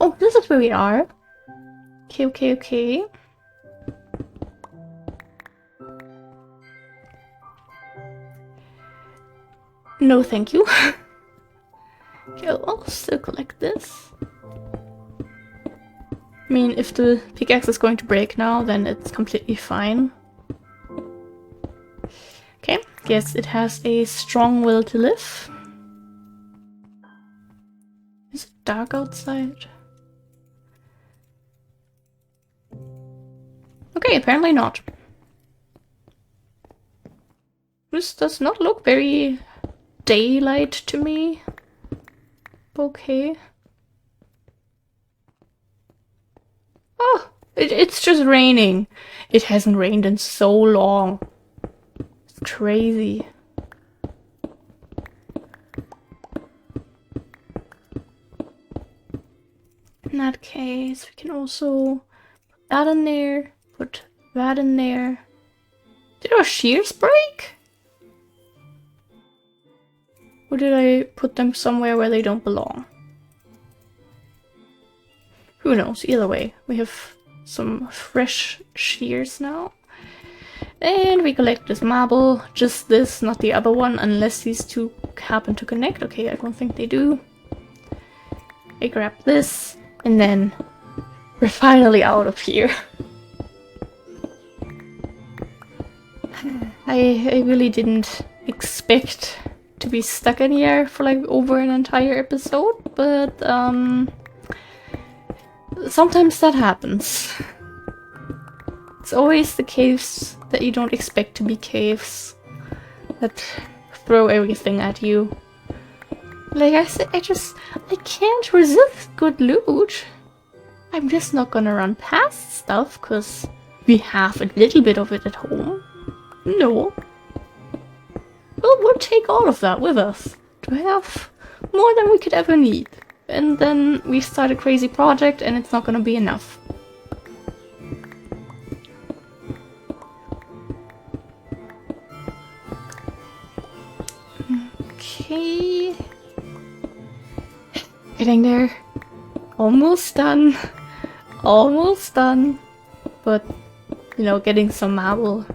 Oh, this is where we are. Okay, okay, okay. No, thank you. Okay, I'll still collect this. I mean, if the pickaxe is going to break now, then it's completely fine. Okay, guess it has a strong will to live. Is it dark outside? Okay, apparently not. This does not look very daylight to me. Okay. Oh, it's just raining. It hasn't rained in so long. It's crazy. In that case, we can also put that in there, put that in there. Did our shears break? Or did I put them somewhere where they don't belong? Who knows? Either way, we have some fresh shears now. And we collect this marble. Just this, not the other one, unless these two happen to connect. Okay, I don't think they do. I grab this, and then we're finally out of here. I really didn't expect to be stuck in here for like over an entire episode, but sometimes that happens. It's always the caves that you don't expect to be caves that throw everything at you. Like I said, I can't resist good loot. I'm just not gonna run past stuff because we have a little bit of it at home. No. We'll take all of that with us to have more than we could ever need. And then we start a crazy project and it's not gonna be enough. Okay. Getting there. Almost done. Almost done. But, you know, getting some marble.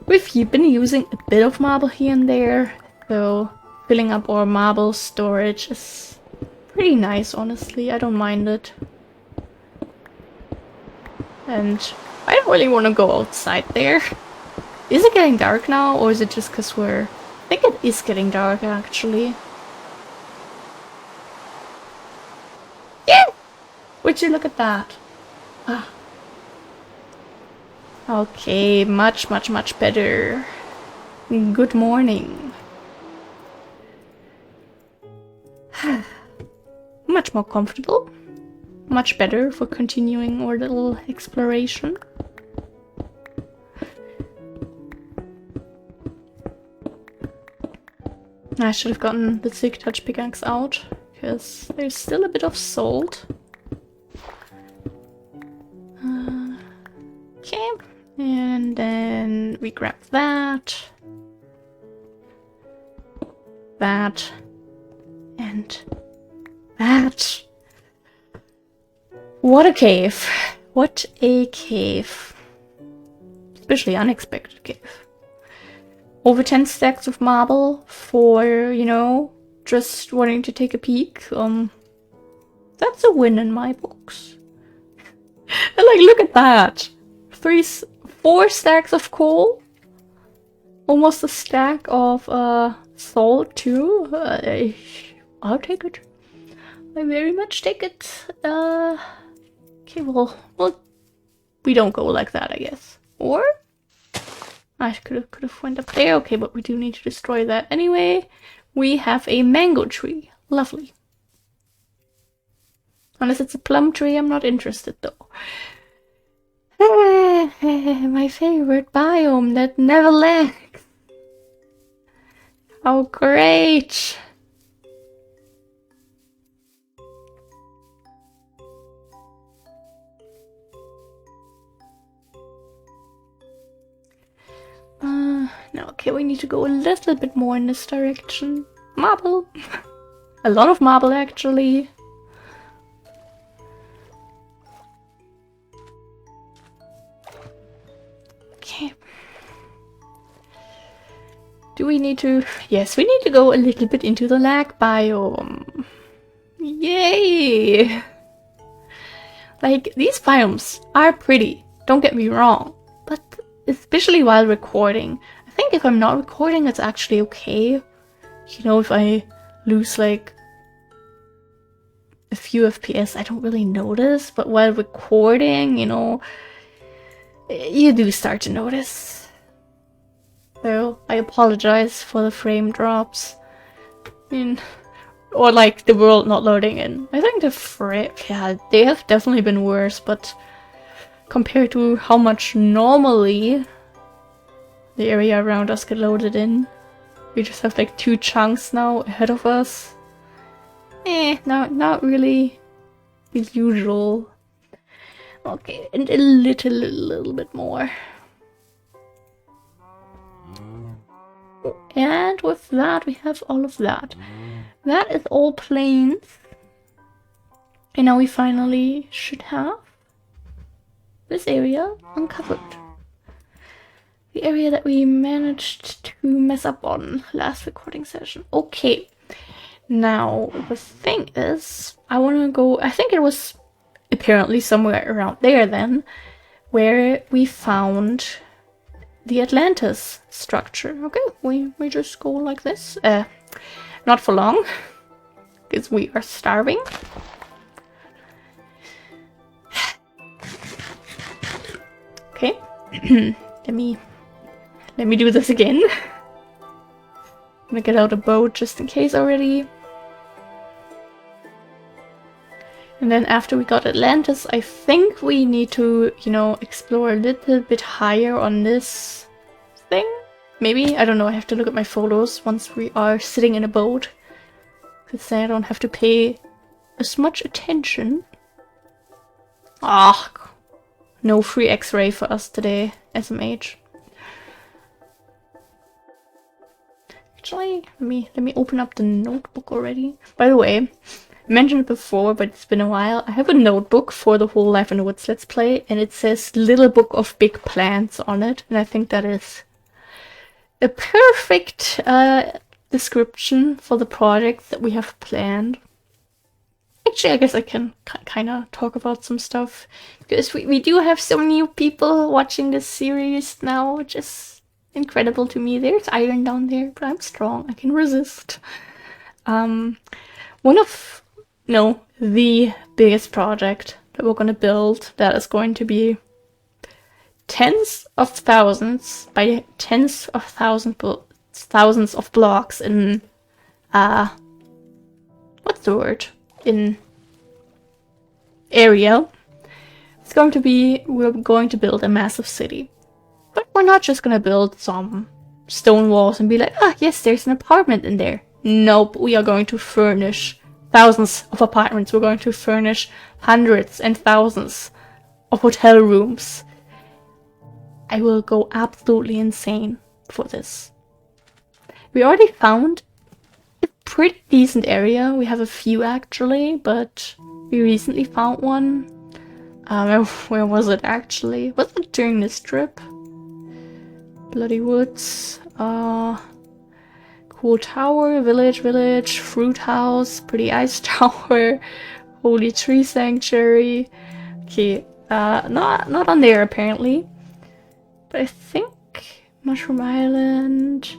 We've been using a bit of marble here and there, so filling up our marble storage is pretty nice, honestly. I don't mind it. And I don't really want to go outside there. Is it getting dark now, or is it just because we're... I think it is getting dark, actually. Yeah! Would you look at that? Ah. Okay, much better. Good morning. Much more comfortable. Much better for continuing our little exploration. I should have gotten the Silk Touch pickaxe out, because there's still a bit of salt. Okay. And then we grab that, that, and that. What a cave. What a cave. Especially unexpected cave. Over 10 stacks of marble for, you know, just wanting to take a peek. That's a win in my books. And like, look at that. 4 stacks of coal, almost a stack of salt too. I'll take it. I very much take it. Okay, well, we don't go like that, I guess. Or I could have went up there. Okay, but we do need to destroy that anyway. We have a mango tree. Lovely. Unless it's a plum tree, I'm not interested though. My favorite biome that never lags. How great! No, okay, we need to go a little bit more in this direction. Marble! A lot of marble, actually. Do we need to... Yes, we need to go a little bit into the lag biome. Yay! Like, these biomes are pretty, don't get me wrong. But especially while recording. I think if I'm not recording, it's actually okay. You know, if I lose like a few FPS, I don't really notice. But while recording, you know, you do start to notice. So I apologize for the frame drops. I mean, or like the world not loading in. I think the frame, yeah, they have definitely been worse, but compared to how much normally the area around us get loaded in, we just have like 2 chunks now ahead of us. Not really the usual. Okay, and a little bit more. And with that, we have all of that. That is all planes. And now we finally should have this area uncovered. The area that we managed to mess up on last recording session. Okay. Now, the thing is, I want to go... I think it was apparently somewhere around there then, where we found the Atlantis structure. Okay, we just go like this. Not for long, because we are starving. Okay, let me do this again. I'm gonna get out a boat just in case already. And then after we got Atlantis, I think we need to, you know, explore a little bit higher on this thing. Maybe? I don't know, I have to look at my photos once we are sitting in a boat. Because then I don't have to pay as much attention. Ah, no free X-ray for us today, SMH. Actually, let me open up the notebook already. By the way, I mentioned it before, but it's been a while. I have a notebook for the whole Life in the Woods Let's Play, and it says Little Book of Big Plans on it, and I think that is a perfect description for the projects that we have planned. Actually, I guess I can kind of talk about some stuff, because we do have some new people watching this series now, which is incredible to me. There's iron down there, but I'm strong. I can resist. One of... No, the biggest project that we're gonna build that is going to be tens of thousands by tens of thousands of blocks in what's the word? In area. It's going to be, we're going to build a massive city. But we're not just gonna build some stone walls and be like, ah yes, there's an apartment in there. Nope, we are going to furnish thousands of apartments. We're going to furnish hundreds and thousands of hotel rooms. I will go absolutely insane for this. We already found a pretty decent area. We have a few actually, but we recently found one. Where was it actually? Was it during this trip? Bloody Woods. Cool tower, village, fruit house, pretty ice tower, holy tree sanctuary. Okay, not on there apparently. But I think Mushroom Island,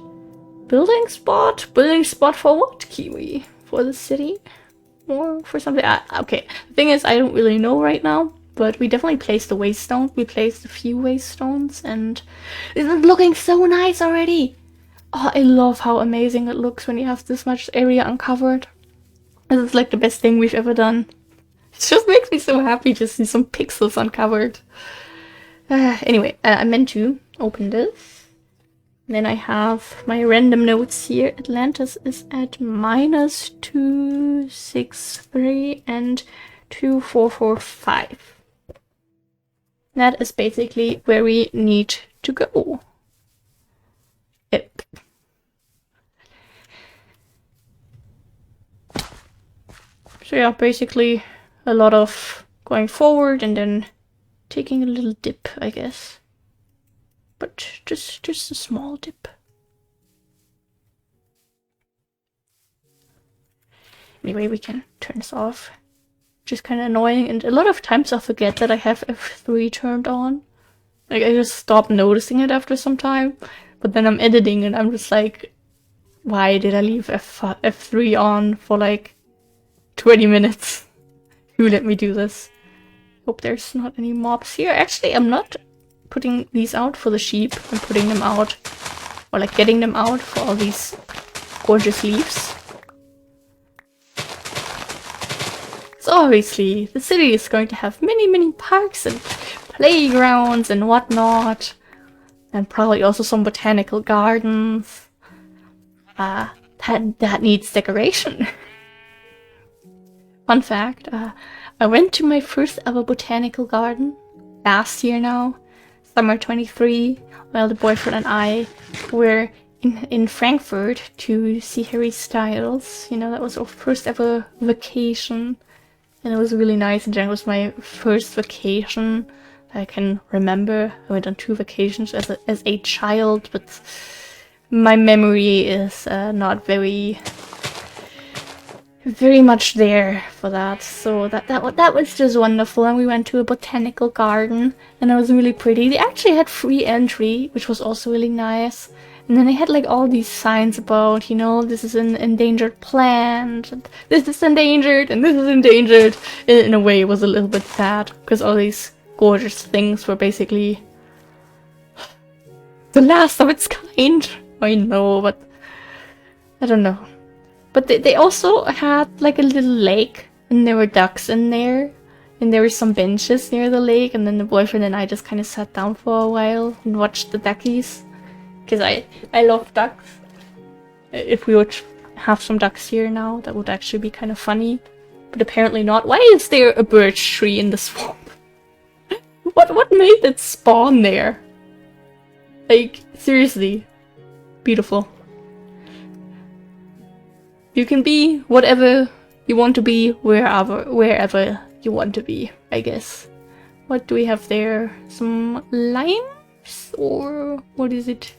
building spot for what, Kiwi? For the city, or for something? Okay. The thing is, I don't really know right now. But we definitely placed the Waystones. We placed a few Waystones, and it's looking so nice already. Oh, I love how amazing it looks when you have this much area uncovered. This is like the best thing we've ever done. It just makes me so happy to see some pixels uncovered. Anyway, I meant to open this. Then I have my random notes here. Atlantis is at -263 and 2445. That is basically where we need to go. Yep. So yeah, basically a lot of going forward and then taking a little dip, I guess. But just a small dip. Anyway, we can turn this off. Just kind of annoying, and a lot of times I forget that I have F3 turned on. Like, I just stop noticing it after some time, but then I'm editing and I'm just like, why did I leave F3 on for like 20 minutes? Who let me do this? Hope there's not any mobs here. Actually, I'm not putting these out for the sheep. I'm putting them out, or like getting them out for all these gorgeous leaves. So obviously, the city is going to have many parks and playgrounds and whatnot. And probably also some botanical gardens. That needs decoration. Fun fact, I went to my first ever botanical garden last year now, summer 23, while the boyfriend and I were in Frankfurt to see Harry Styles. You know, that was our first ever vacation, and it was really nice. And it was my first vacation I can remember. I went on 2 vacations as a child, but my memory is not very much there for that. So that was just wonderful. And we went to a botanical garden, and it was really pretty. They actually had free entry, which was also really nice. And then they had like all these signs about, you know, this is an endangered plant, and this is endangered, and this is endangered. In a way, it was a little bit sad, because all these gorgeous things were basically the last of its kind. I know, but I don't know. But they also had like a little lake, and there were ducks in there, and there were some benches near the lake, and then the boyfriend and I just kind of sat down for a while and watched the duckies, because I love ducks. If we would have some ducks here now, that would actually be kind of funny, but apparently not. Why is there a birch tree in the swamp? What made it spawn there? Like, seriously. Beautiful. You can be whatever you want to be, wherever you want to be, I guess. What do we have there? Some limes? Or what is it?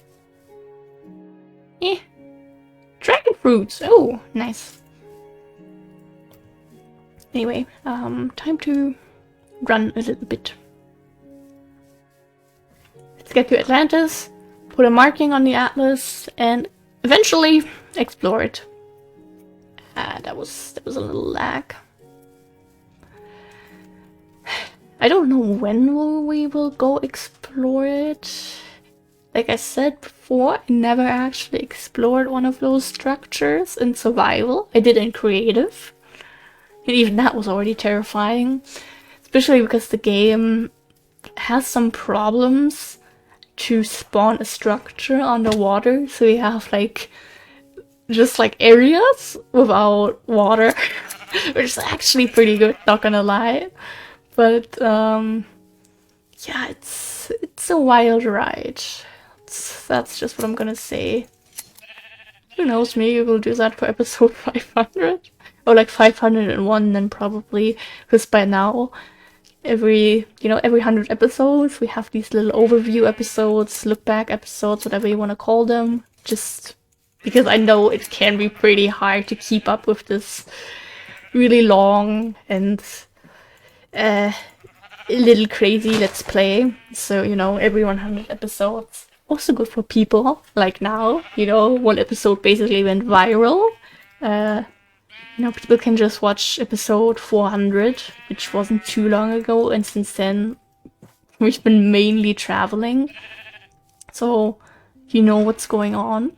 Dragon fruits! Oh, nice. Anyway, time to run a little bit. Let's get to Atlantis, put a marking on the atlas, and eventually explore it. That was a little lag. I don't know when we will go explore it. Like I said before, I never actually explored one of those structures in survival. I did in creative, and even that was already terrifying. Especially because the game has some problems to spawn a structure underwater, so you have like just like areas without water, which is actually pretty good, not gonna lie. But yeah, it's a wild ride. That's just what I'm gonna say. Who knows, maybe we'll do that for episode 500 or like 501 then probably, because by now every 100 episodes we have these little overview episodes, look back episodes, whatever you want to call them, just because I know it can be pretty hard to keep up with this really long and a little crazy let's play. So, you know, every 100 episodes. Also good for people, like now, you know, one episode basically went viral. You know, people can just watch episode 400, which wasn't too long ago, and since then we've been mainly traveling. So, you know what's going on.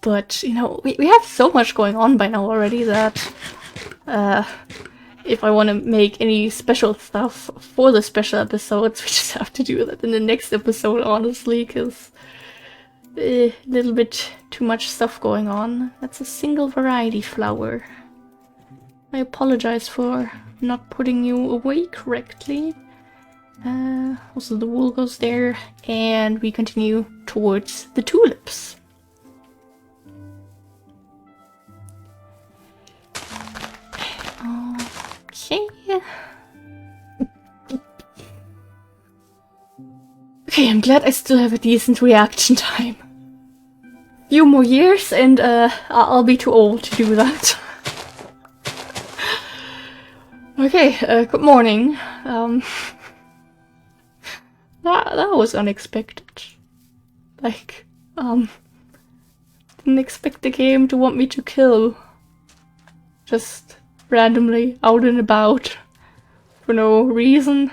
But, you know, we have so much going on by now already that if I want to make any special stuff for the special episodes, we just have to do that in the next episode, honestly, because a little bit too much stuff going on. That's a single variety flower. I apologize for not putting you away correctly. Also the wool goes there, and we continue towards the tulips. Okay. Okay, I'm glad I still have a decent reaction time. Few more years and I'll be too old to do that. Okay, good morning. That was unexpected. Like, didn't expect the game to want me to kill. Just randomly, out and about. For no reason.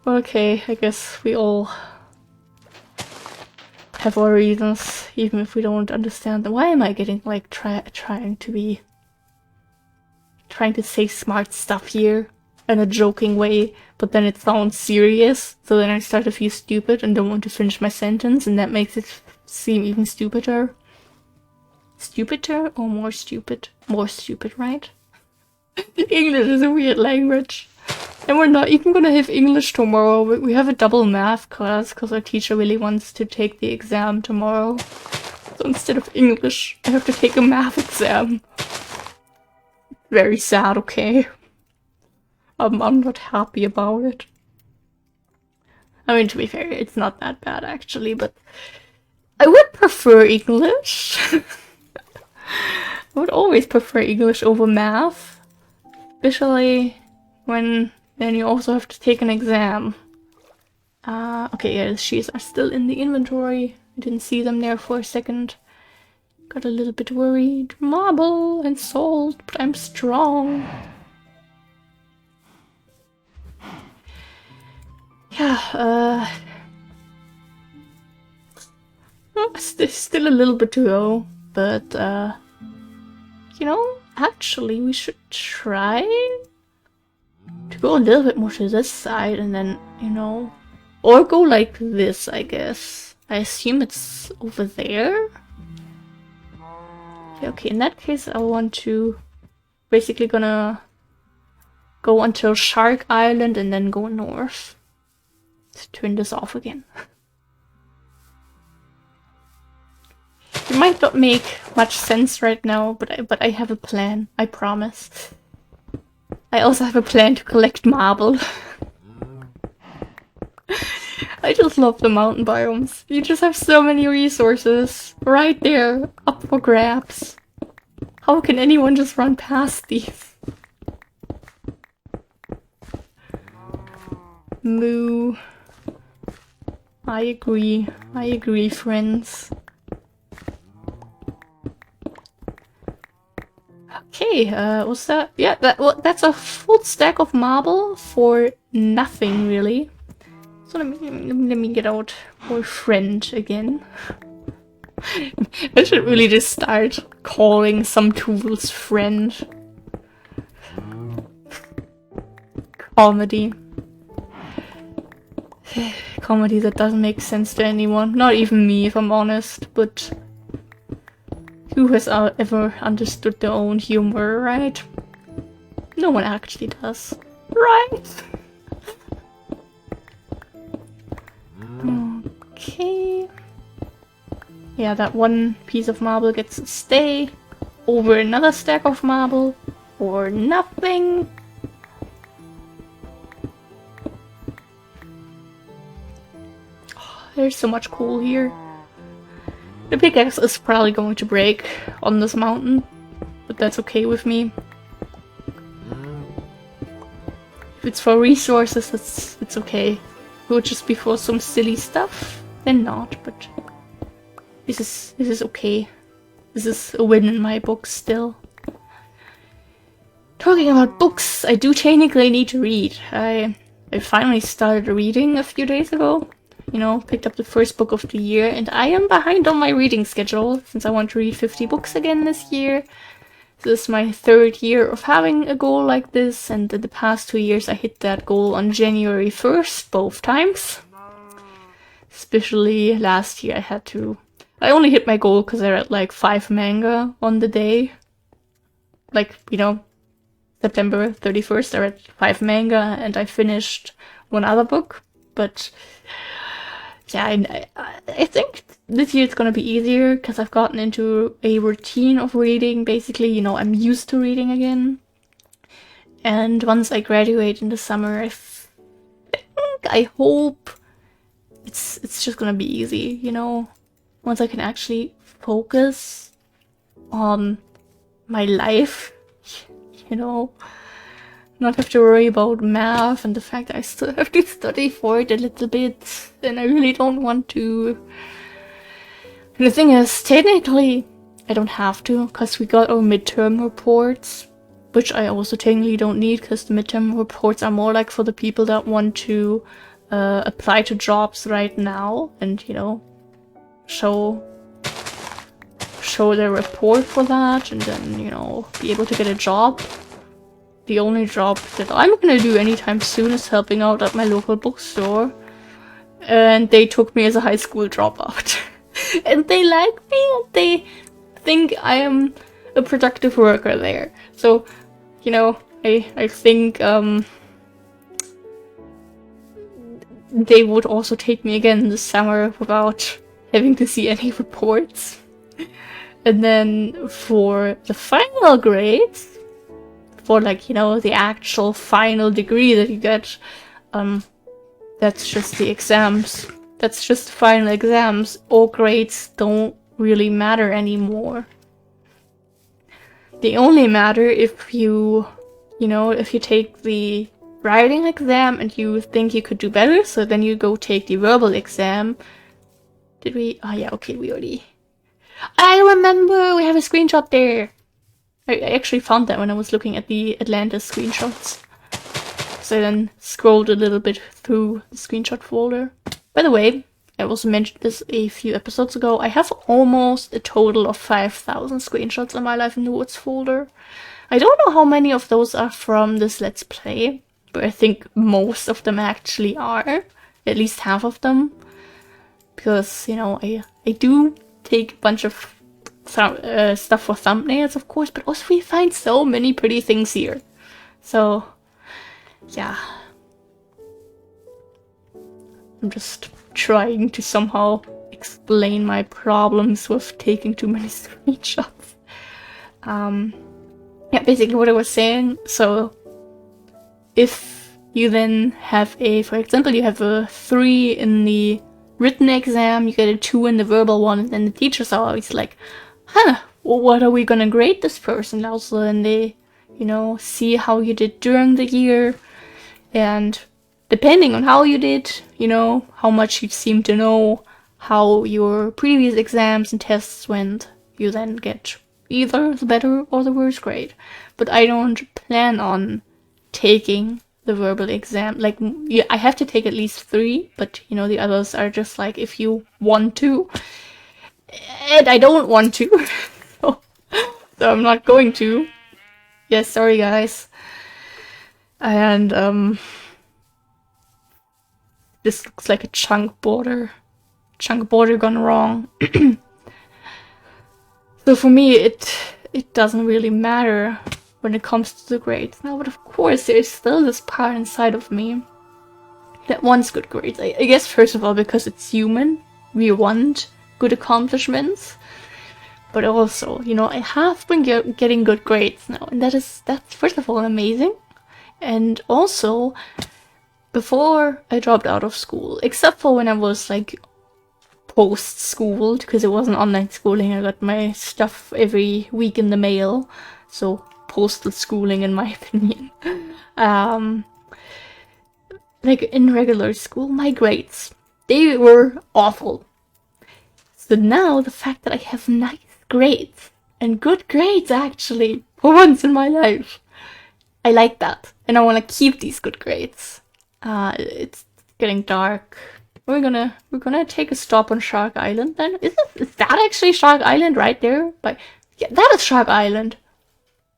Okay, I guess we all have our reasons, even if we don't understand them. Why am I getting, like, trying to say smart stuff here in a joking way, but then it sounds serious, so then I start to feel stupid and don't want to finish my sentence, and that makes it seem even stupider. Stupider or more stupid? More stupid, right? English is a weird language. And we're not even gonna have English tomorrow. We have a double math class because our teacher really wants to take the exam tomorrow. So instead of English, I have to take a math exam. Very sad, okay? I'm not happy about it. I mean, to be fair, it's not that bad actually, but I would prefer English. I would always prefer English over math. Especially when then you also have to take an exam. Okay, yeah, the sheets are still in the inventory. I didn't see them there for a second. Got a little bit worried. Marble and salt, but I'm strong. Yeah, still a little bit to go, but, you know, actually we should try to go a little bit more to this side and then, you know, or go like this, I guess. I assume it's over there? Yeah, okay, in that case I want to basically gonna go until Shark Island and then go north. Let's turn this off again. It might not make much sense right now, but I have a plan, I promise. I also have a plan to collect marble. I just love the mountain biomes. You just have so many resources right there, up for grabs. How can anyone just run past these? Moo. I agree, friends. Okay, what's that? Yeah, that's a full stack of marble for nothing, really. So let me get out our friend again. I should really just start calling some tools friend. Comedy. Comedy that doesn't make sense to anyone. Not even me, if I'm honest, but who has ever understood their own humor, right? No one actually does. Right? Okay. Yeah, that one piece of marble gets to stay over another stack of marble or nothing. Oh, there's so much coal here. The pickaxe is probably going to break on this mountain, but that's okay with me. If it's for resources, it's okay. If it would just be for some silly stuff, then not, but this is okay. This is a win in my book still. Talking about books, I do technically need to read. I finally started reading a few days ago. You know, picked up the first book of the year, and I am behind on my reading schedule since I want to read 50 books again this year. This is my third year of having a goal like this, and in the past 2 years I hit that goal on January 1st, both times. Especially last year I only hit my goal because I read like 5 manga on the day. Like, you know, September 31st I read 5 manga and I finished one other book, but yeah, I think this year it's gonna be easier because I've gotten into a routine of reading. Basically, you know, I'm used to reading again. And once I graduate in the summer, I hope it's just gonna be easy, you know? Once I can actually focus on my life, you know? not have to worry about math and the fact that I still have to study for it a little bit, and I really don't want to. And the thing is, technically, I don't have to, because we got our midterm reports, which I also technically don't need, because the midterm reports are more like for the people that want to apply to jobs right now and, you know, show their report for that, and then, you know, be able to get a job. The only job that I'm gonna do anytime soon is helping out at my local bookstore. And they took me as a high school dropout. And they like me, and they think I am a productive worker there. So, you know, I think they would also take me again this summer without having to see any reports. And then for the final grades, for like, you know, the actual final degree that you get, that's just the exams. That's just final exams. All grades don't really matter anymore. They only matter if you know, if you take the writing exam and you think you could do better, so then you go take the verbal exam. Did we? Oh yeah, okay, we already... I remember! We have a screenshot there! I actually found that when I was looking at the Atlanta screenshots. So I then scrolled a little bit through the screenshot folder. By the way, I also mentioned this a few episodes ago, I have almost a total of 5,000 screenshots in my Life in the Woods folder. I don't know how many of those are from this Let's Play, but I think most of them actually are. At least half of them. Because, you know, I do take a bunch of stuff for thumbnails, of course, but also we find so many pretty things here. So, yeah. I'm just trying to somehow explain my problems with taking too many screenshots. Yeah, basically what I was saying, so if you then have for example, you have a 3 in the written exam, you get a 2 in the verbal one, and then the teachers are always like, huh, well, what are we gonna grade this person? Also, and they, you know, see how you did during the year, and depending on how you did, you know, how much you seem to know, how your previous exams and tests went, you then get either the better or the worse grade. But I don't plan on taking the verbal exam. Like, yeah, I have to take at least 3, but, you know, the others are just like, if you want to. And I don't want to. So I'm not going to. Yes, sorry guys. And, this looks like a chunk border. Chunk border gone wrong. So for me, it doesn't really matter when it comes to the grades now, but of course there's still this part inside of me that wants good grades. I guess first of all because it's human, we want good accomplishments, but also, you know, I have been getting good grades now, and that's first of all amazing. And also, before I dropped out of school, except for when I was like post-schooled, because it wasn't online schooling, I got my stuff every week in the mail, so postal schooling in my opinion. Like in regular school, my grades, they were awful. So now the fact that I have nice grades, and good grades actually, for once in my life, I like that, and I want to keep these good grades. It's getting dark. We're gonna take a stop on Shark Island then. Is that actually Shark Island right there? But yeah, that is Shark Island.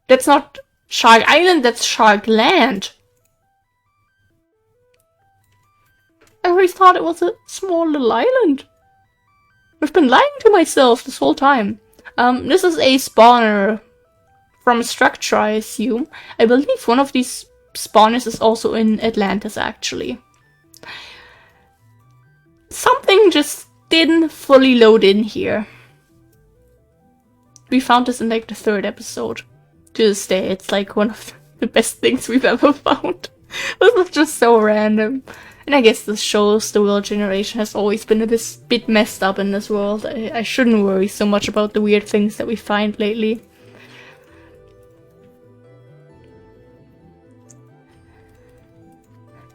That's not Shark Island, that's Shark Land. I always thought it was a small little island. I've been lying to myself this whole time. This is a spawner from a structure, I assume. I believe one of these spawners is also in Atlantis, actually. Something just didn't fully load in here. We found this in like the 3rd episode. To this day, it's like one of the best things we've ever found. This was just so random. And I guess this shows the world generation has always been a bit messed up in this world. I shouldn't worry so much about the weird things that we find lately.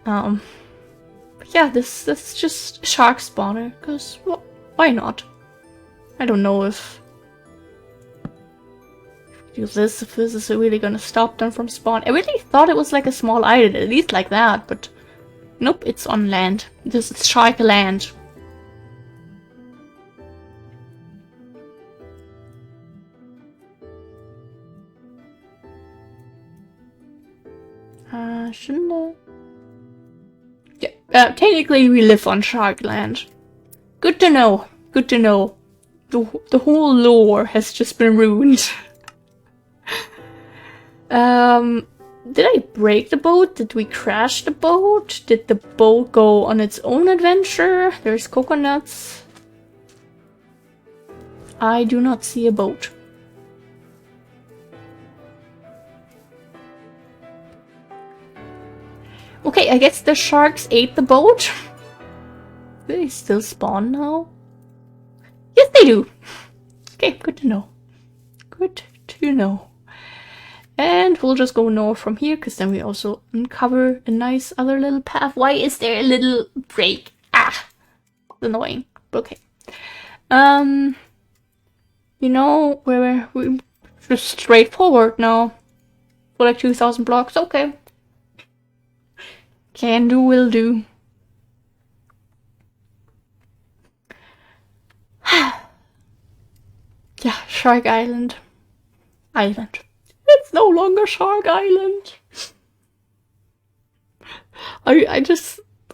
Yeah, this is just a shark spawner, because why not? I don't know if this is really gonna stop them from spawn. I really thought it was like a small island, at least like that, but nope, it's on land. This is shark land. Shouldn't I? Yeah, technically we live on shark land. Good to know. Good to know. The whole lore has just been ruined. Did I break the boat? Did we crash the boat? Did the boat go on its own adventure? There's coconuts. I do not see a boat. Okay, I guess the sharks ate the boat. Do they still spawn now? Yes, they do. Okay, good to know. Good to know. And we'll just go north from here, because then we also uncover a nice other little path. Why is there a little break? Ah! It's annoying. Okay. You know, we're just straightforward now. For like 2,000 blocks. Okay. Can do, will do. Yeah, Shark Island. It's no longer Shark Island. I've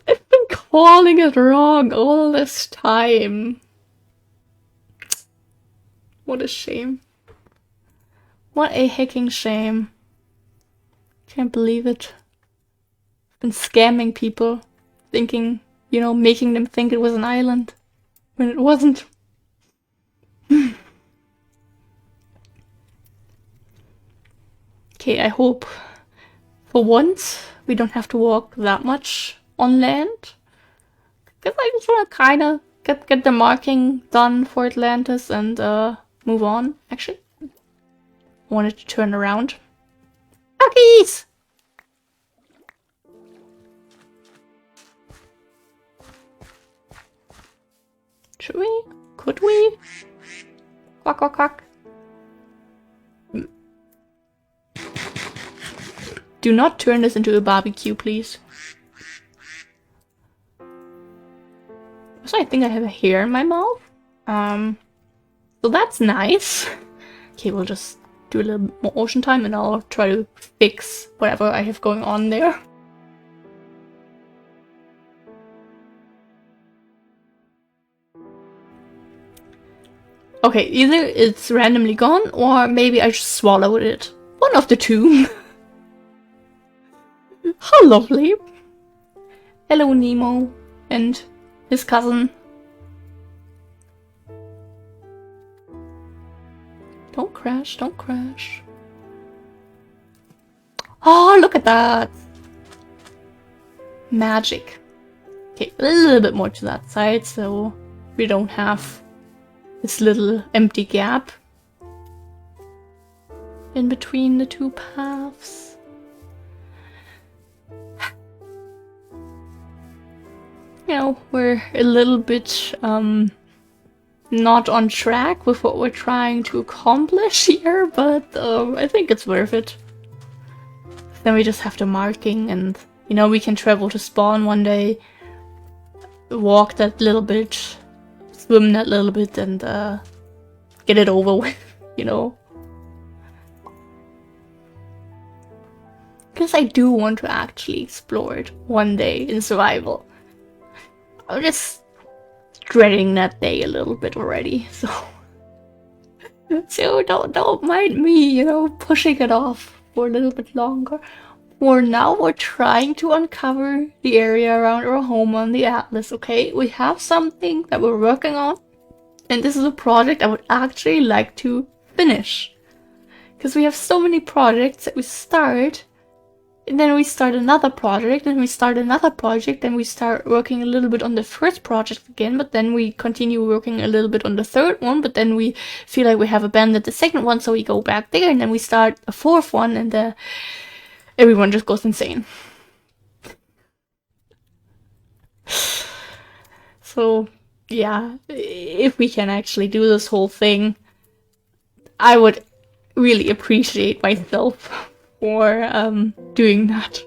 been calling it wrong all this time. What a shame. What a hecking shame. Can't believe it. I've been scamming people, thinking, you know, making them think it was an island, when it wasn't. Okay, I hope for once we don't have to walk that much on land. Because I just want to kind of get the marking done for Atlantis and move on. Actually, I wanted to turn around. Duckies! Should we? Could we? Quack, quack, quack. Do not turn this into a barbecue, please. So I think I have a hair in my mouth. So that's nice. Okay, we'll just do a little bit more ocean time and I'll try to fix whatever I have going on there. Okay, either it's randomly gone or maybe I just swallowed it. One of the two. How lovely. Hello, Nemo and his cousin. Don't crash, don't crash. Oh, look at that. Magic. Okay, a little bit more to that side so we don't have this little empty gap in between the two paths. You know, we're a little bit not on track with what we're trying to accomplish here, but I think it's worth it. Then we just have the marking and, you know, we can travel to spawn one day, walk that little bit, swim that little bit and get it over with, you know. Because I do want to actually explore it one day in survival. I'm just dreading that day a little bit already, so don't mind me, you know, pushing it off for a little bit longer. For now, we're trying to uncover the area around our home on the Atlas, okay? We have something that we're working on, and this is a project I would actually like to finish. Because we have so many projects that we start, and then we start another project, and we start another project, and we start working a little bit on the first project again, but then we continue working a little bit on the third one, but then we feel like we have abandoned the second one, so we go back there, and then we start a fourth one, and everyone just goes insane. So yeah, if we can actually do this whole thing, I would really appreciate myself for doing that.